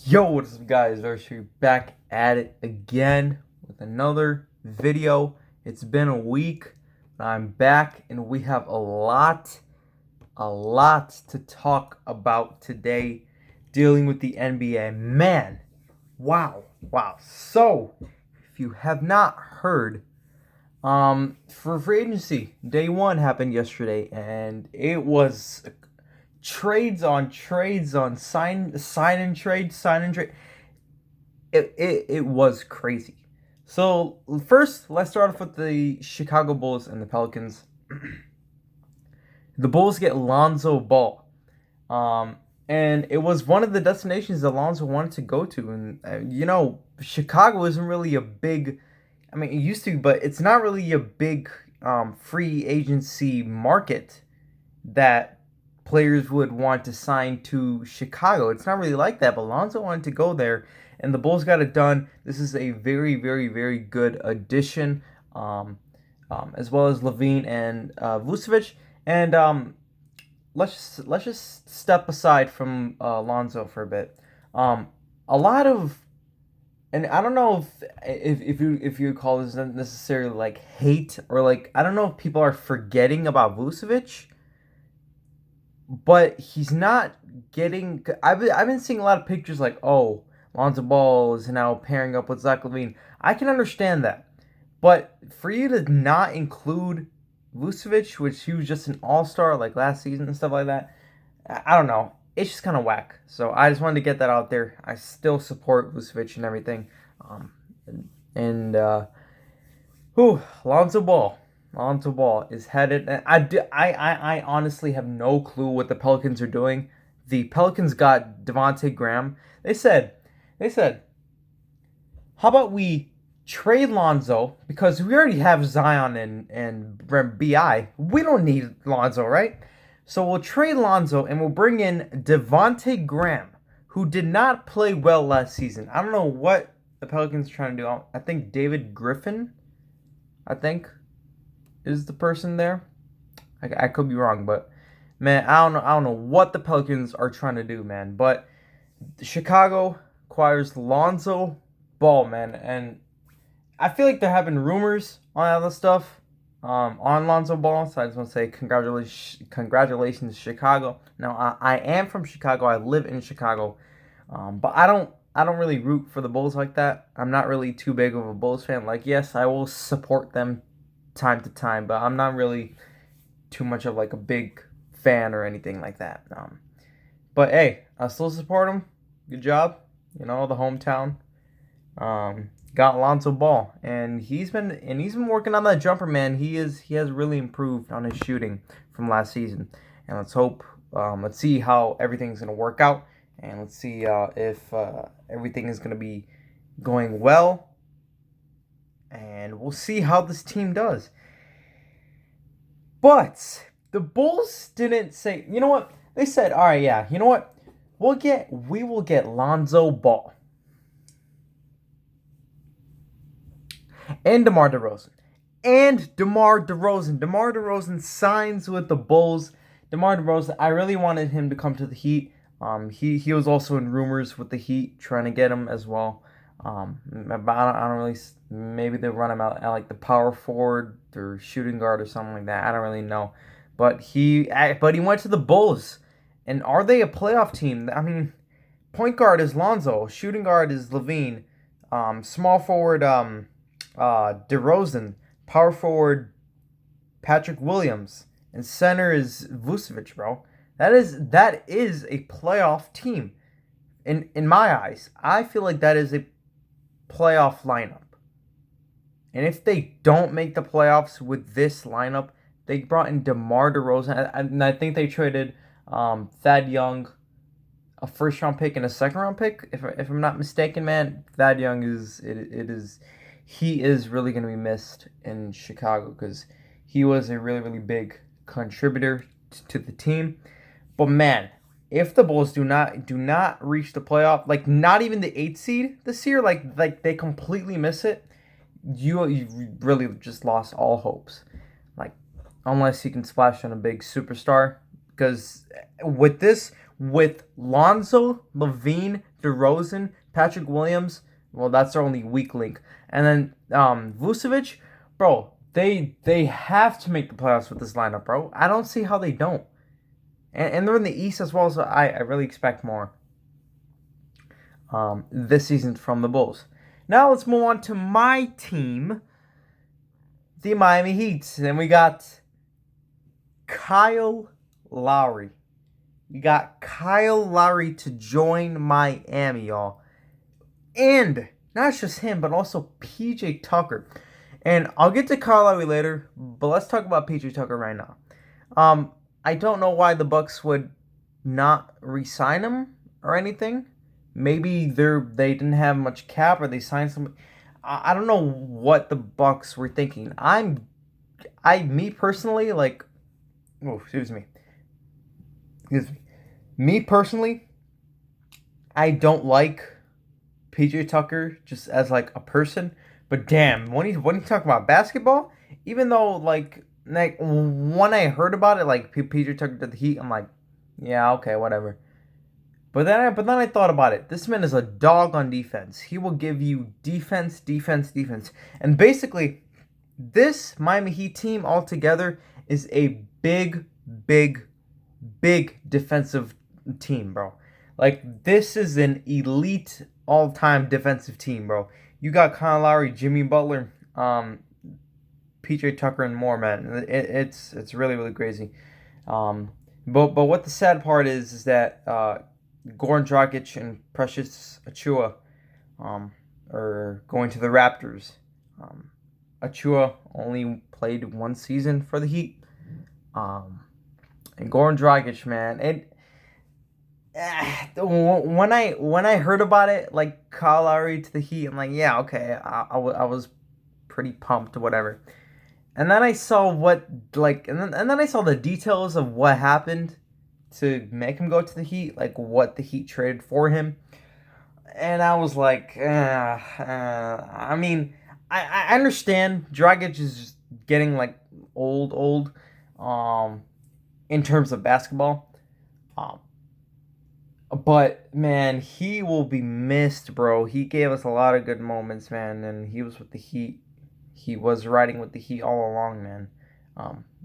Yo, what's up, guys? Archery back at it again with another video. It's been a week. I'm back, and we have a lot to talk about today, dealing with the NBA. Man, wow. So, if you have not heard, for free agency, day one happened yesterday, and it was trades on sign and trade. It was crazy. So first, let's start off with the Chicago Bulls and the Pelicans. The Bulls get Lonzo Ball, and it was one of the destinations that Lonzo wanted to go to. And Chicago isn't really a big. I mean, it used to be, but it's not really a big free agency market that players would want to sign to Chicago. It's not really like that, but Lonzo wanted to go there, and the Bulls got it done. This is a very, very, very good addition, as well as Levine and Vucevic. And let's just step aside from Lonzo for a bit. A lot of, and I don't know if you call this necessarily like hate, or like, I don't know if people are forgetting about Vucevic, but he's not getting. I've been seeing a lot of pictures like, oh, Lonzo Ball is now pairing up with Zach Levine. I can understand that, but for you to not include Vucevic, which he was just an All Star like last season and stuff like that, I don't know. It's just kind of whack. So I just wanted to get that out there. I still support Vucevic and everything. Um, and Lonzo Ball. Lonzo Ball is headed. And I honestly have no clue what the Pelicans are doing. The Pelicans got Devontae Graham. They said, how about we trade Lonzo, because we already have Zion and Bi. We don't need Lonzo, right? So we'll trade Lonzo and we'll bring in Devontae Graham, who did not play well last season. I don't know what the Pelicans are trying to do. I think David Griffin, I think, is the person there. I could be wrong, but man, I don't know what the Pelicans are trying to do, man. But Chicago acquires Lonzo Ball, man, and I feel like there have been rumors on all this stuff, on Lonzo Ball. So I just want to say congratulations, Chicago. Now I am from Chicago. I live in Chicago, but I don't really root for the Bulls like that. I'm not really too big of a Bulls fan. Like, yes, I will support them time to time, but I'm not really too much of like a big fan or anything like that. But hey, I still support them. Good job, the hometown. Got Lonzo Ball, and he's been working on that jumper, man. He has really improved on his shooting from last season, and let's see how everything's gonna work out, and let's see if everything is gonna be going well, and we'll see how this team does. But the Bulls didn't say, you know what? They said, all right, yeah, you know what? We will get Lonzo Ball and DeMar DeRozan. And DeMar DeRozan. DeMar DeRozan signs with the Bulls. DeMar DeRozan, I really wanted him to come to the Heat. He was also in rumors with the Heat trying to get him as well. But I don't really. Maybe they run him out at like the power forward or shooting guard or something like that. I don't really know. But he went to the Bulls, and are they a playoff team? I mean, point guard is Lonzo, shooting guard is Levine, small forward DeRozan, power forward Patrick Williams, and center is Vucevic, bro. That is a playoff team. In my eyes, I feel like that is a playoff lineup. And if they don't make the playoffs with this lineup, they brought in DeMar DeRozan, and I think they traded Thad Young, a first round pick and a second round pick, if I'm not mistaken, man. Thad Young he is really going to be missed in Chicago, because he was a really, really big contributor to the team. But man, if the Bulls do not reach the playoff, like not even the 8th seed this year, like they completely miss it, you really just lost all hopes. Like, unless he can splash on a big superstar, because with with Lonzo, Levine, DeRozan, Patrick Williams. Well, that's their only weak link. And then Vucevic, bro, they have to make the playoffs with this lineup, bro. I don't see how they don't. And they're in the East as well, so I really expect more this season from the Bulls. Now let's move on to my team, the Miami Heat. And we got Kyle Lowry. You got Kyle Lowry to join Miami, y'all. And not just him, but also PJ Tucker. And I'll get to Kyle Lowry later, but let's talk about PJ Tucker right now. I don't know why the Bucks would not re-sign him or anything. Maybe they didn't have much cap, or they signed some. I don't know what the Bucks were thinking. Me personally, like, oh, excuse me. Me personally, I don't like PJ Tucker just as like a person. But damn, when you talk about basketball, even though like when I heard about it, like PJ Tucker to the Heat, I'm like, yeah, okay, whatever. But then I thought about it. This man is a dog on defense. He will give you defense, defense, defense. And basically, this Miami Heat team altogether is a big, big, big defensive team, bro. Like, this is an elite all-time defensive team, bro. You got Kyle Lowry, Jimmy Butler, PJ Tucker, and more, man. It's really, really crazy. But what the sad part is that Goran Dragic and Precious Achiuwa are going to the Raptors. Achiuwa only played one season for the Heat. And Goran Dragic, man, when I heard about it, like Kyle Lowry to the Heat, I'm like, yeah, okay, I was pretty pumped or whatever. And then I saw and then I saw the details of what happened to make him go to the Heat, like what the Heat traded for him, and I was like, I mean, I understand Dragic is getting like old, in terms of basketball, but man, he will be missed, bro. He gave us a lot of good moments, man, and he was with the Heat. He was riding with the Heat all along, man,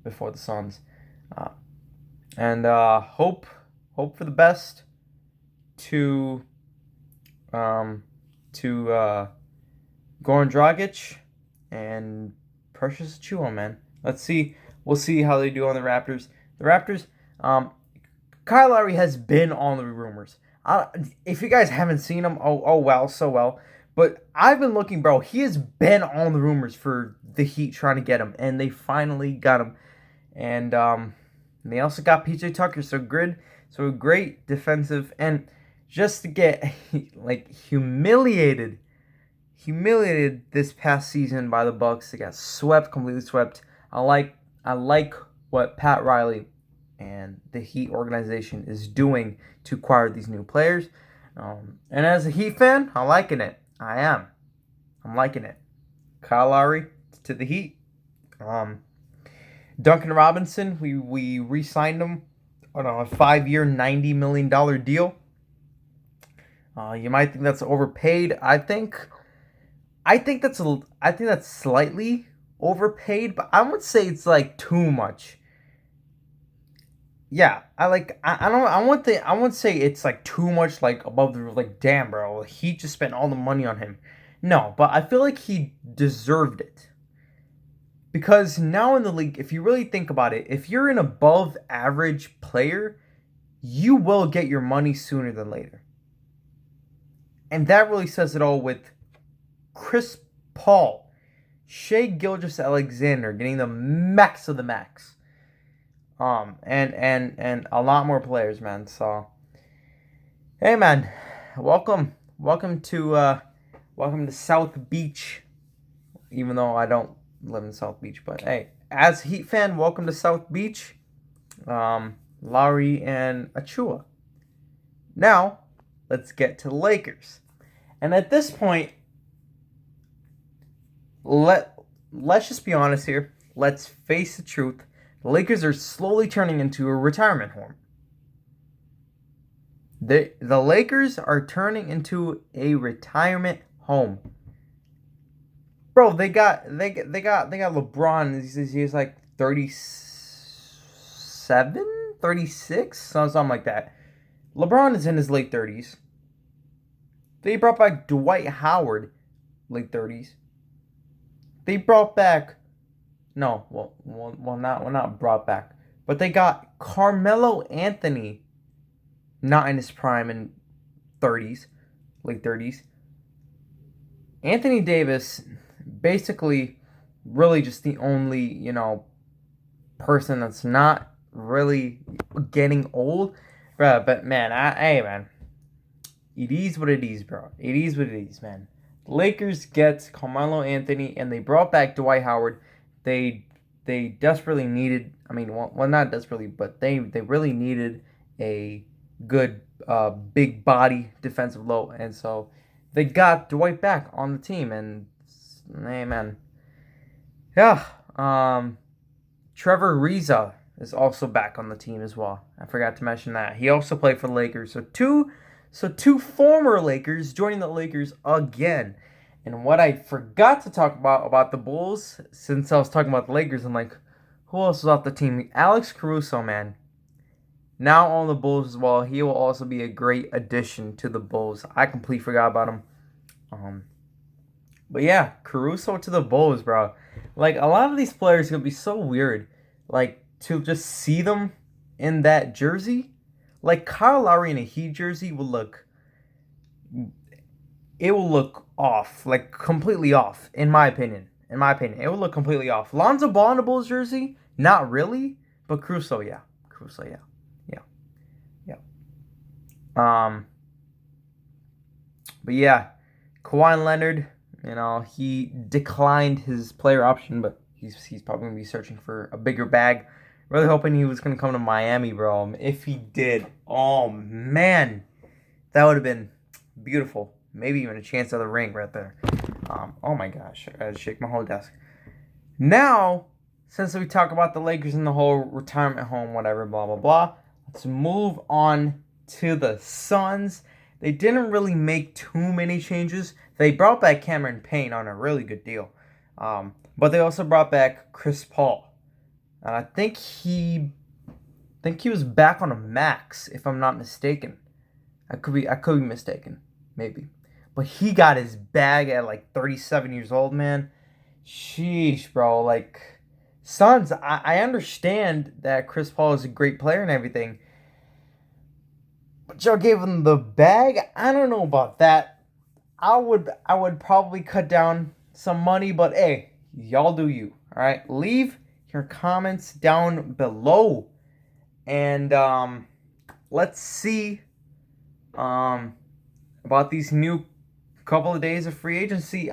before the Suns. And hope for the best to Goran Dragic and Precious Achiuwa, man. Let's see. We'll see how they do on the Raptors. The Raptors, Kyle Lowry has been on the rumors. If you guys haven't seen him, oh well, so well. But I've been looking, bro. He has been on the rumors for the Heat trying to get him, and they finally got him. And they also got PJ Tucker, so great defensive, and just to get like humiliated this past season by the Bucks. They got completely swept. I like what Pat Riley and the Heat organization is doing to acquire these new players. And as a Heat fan, I'm liking it. I'm liking it. Kyle Lowry to the Heat. Duncan Robinson, we re-signed him on a 5-year, $90 million deal. You might think that's overpaid. I think that's slightly overpaid, but I would say it's like too much. Yeah, I won't say it's like too much, like above the like, damn, bro, he just spent all the money on him. No, but I feel like he deserved it. Because now in the league, if you really think about it, if you're an above average player, you will get your money sooner than later. And that really says it all with Chris Paul, Shai Gilgeous-Alexander getting the max of the max. And a lot more players, man. So, hey, man, welcome to South Beach. Even though I don't live in South Beach, but hey, as a Heat fan, welcome to South Beach. Lowry and Achiuwa. Now, let's get to the Lakers. And at this point, let's just be honest here. Let's face the truth. The Lakers are slowly turning into a retirement home. The Lakers are turning into a retirement home. Bro, they got LeBron. He's like 37, 36, something like that. LeBron is in his late 30s. They brought back Dwight Howard, late 30s. They brought back no, not brought back, but they got Carmelo Anthony, not in his prime in 30s, late 30s. Anthony Davis, basically, really just the only person that's not really getting old, bro. But man, hey man, it is what it is, bro. It is what it is, man. The Lakers get Carmelo Anthony, and they brought back Dwight Howard. They desperately needed. I mean, well, not desperately, but they really needed a good big body defensive low, and so they got Dwight back on the team, and hey man, yeah. Trevor Ariza is also back on the team as well. I forgot to mention that. He also played for the Lakers. So two former Lakers joining the Lakers again. And what I forgot to talk about the Bulls, since I was talking about the Lakers, I'm like, who else is off the team? Alex Caruso, man. Now on the Bulls as well. He will also be a great addition to the Bulls. I completely forgot about him. But yeah, Caruso to the Bulls, bro. Like, a lot of these players are going to be so weird. Like, to just see them in that jersey. Like, Kyle Lowry in a Heat jersey will look... It will look off. Like, completely off, in my opinion. In my opinion. It will look completely off. Lonzo Ball in a Bulls jersey? Not really. But Caruso, yeah. Caruso, yeah. Yeah. But yeah. Kawhi Leonard... he declined his player option, but he's probably going to be searching for a bigger bag. Really hoping he was going to come to Miami, bro. If he did, oh, man. That would have been beautiful. Maybe even a chance of the ring right there. Oh, my gosh. I got to shake my whole desk. Now, since we talk about the Lakers and the whole retirement home, whatever, blah, blah, blah, let's move on to the Suns. They didn't really make too many changes. They brought back Cameron Payne on a really good deal. But they also brought back Chris Paul. And I think he was back on a max, if I'm not mistaken. I could be mistaken, maybe. But he got his bag at like 37 years old, man. Sheesh, bro. Like, Suns, I understand that Chris Paul is a great player and everything. But y'all gave him the bag? I don't know about that. I would probably cut down some money, but hey, y'all do you. All right, leave your comments down below, and let's see about these new couple of days of free agency.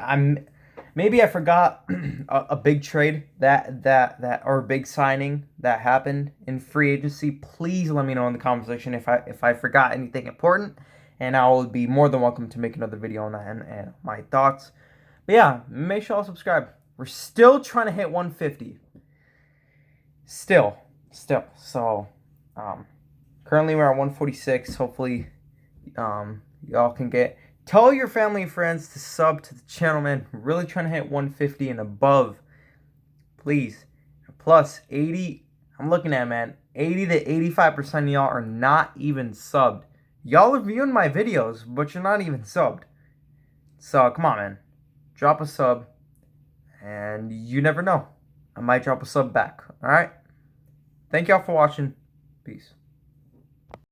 Maybe I forgot a big trade that or a big signing that happened in free agency. Please let me know in the comment section if I forgot anything important, and I will be more than welcome to make another video on that and my thoughts. But yeah, make sure to subscribe. We're still trying to hit 150. Still. So, currently we're at 146. Hopefully, y'all can get. Tell your family and friends to sub to the channel, man. We're really trying to hit 150 and above. Please. Plus, 80. I'm looking at, man. 80 to 85% of y'all are not even subbed. Y'all are viewing my videos, but you're not even subbed. So, come on, man. Drop a sub. And you never know. I might drop a sub back. Alright? Thank y'all for watching. Peace.